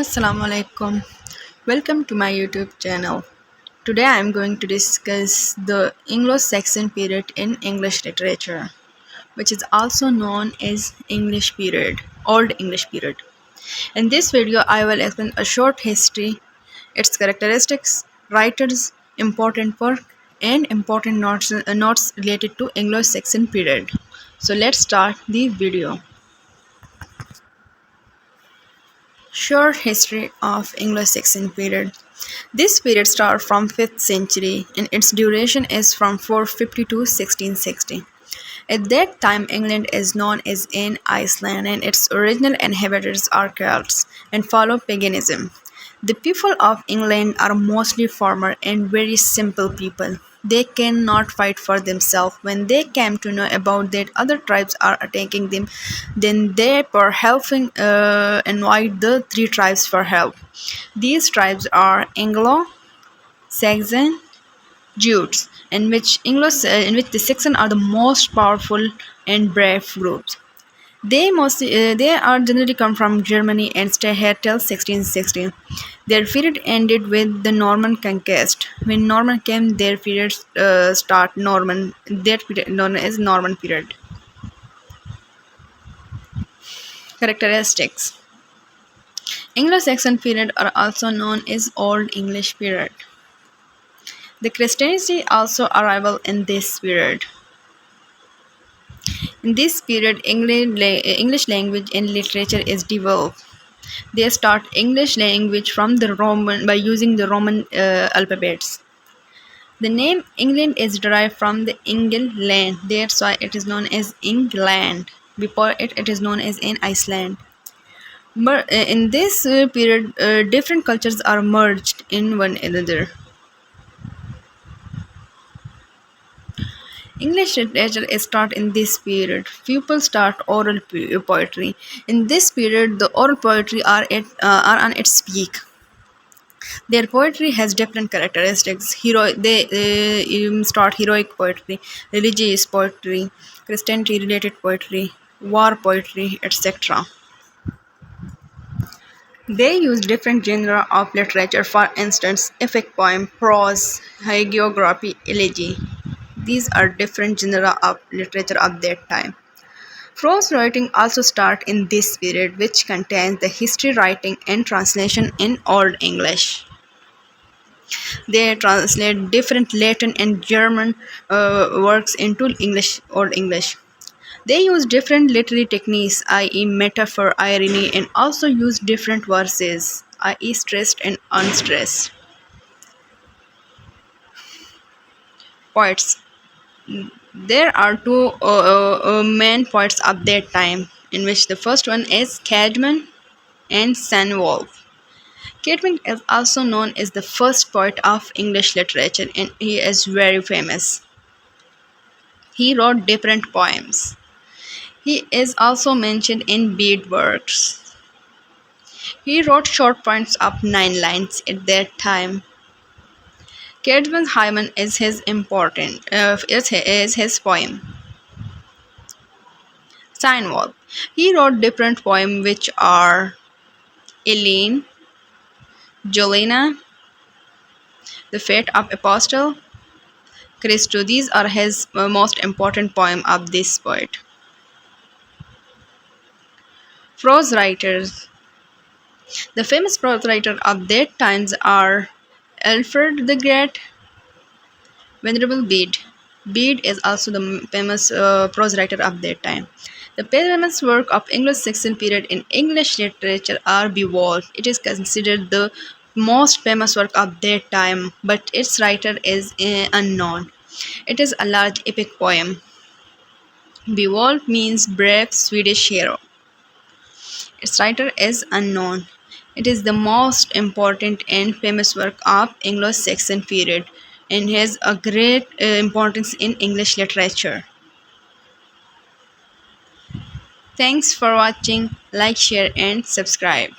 Assalamu alaikum. Welcome to my YouTube channel. Today I am going to discuss the Anglo-Saxon period in English literature, which is also known as English period, Old English period. In this video, I will explain a short history, its characteristics, writers, important work, and important notes related to Anglo-Saxon period. So let's start the video. Short history of Anglo-Saxon period. This period starts from 5th century and its duration is from 450 to 1660. At that time, England is known as an Iceland and its original inhabitants are Celts and follow paganism. The people of England are mostly farmer and very simple people. They cannot fight for themselves. When they came to know about that other tribes are attacking them, then they were helping invite the three tribes for help. These tribes are Anglo-Saxon, Jutes, in which the Saxon are the most powerful and brave groups. They are generally come from Germany and stay here till 1616. Their period ended with the Norman conquest. When Norman came, their period start Norman. Their period known as Norman period. Characteristics: Anglo-Saxon period are also known as Old English period. The Christianity also arrival in this period. In this period, English language and literature is developed. They start English language from the Roman by using the Roman alphabets. The name England is derived from the England. That's why it is known as England. Before it is known as in Iceland. In this period, different cultures are merged in one another. English literature is taught in this period. People start oral poetry. In this period, the oral poetry are on its peak. Their poetry has different characteristics. They start heroic poetry, religious poetry, Christianity-related poetry, war poetry, etc. They use different genres of literature. For instance, epic poem, prose, hagiography, elegy. These are different genera of literature of that time. Prose writing also starts in this period, which contains the history writing and translation in Old English. They translate different Latin and German works into English, Old English. They use different literary techniques, i.e., metaphor, irony, and also use different verses, i.e., stressed and unstressed. Poets. There are two main poets of that time, in which the first one is Caedmon and Cenwolf. Caedmon is also known as the first poet of English literature, and he is very famous. He wrote different poems. He is also mentioned in bead works. He wrote short poems of 9 lines at that time. Caedmon's Hymen is his poem. Steinwall. He wrote different poems which are Eileen, Jolena, The Fate of Apostle, Christo. These are his most important poem of this poet. Prose writers. The famous prose writers of that times are Alfred the Great, Venerable Bede. Bede is also the famous prose writer of that time. The famous work of Anglo-Saxon period in English literature are Beowulf. It is considered the most famous work of that time, but its writer is unknown. It is a large epic poem. Beowulf means brave Swedish hero. Its writer is unknown. It is the most important and famous work of Anglo-Saxon period and has a great importance in English literature. Thanks for watching. Like, share and subscribe.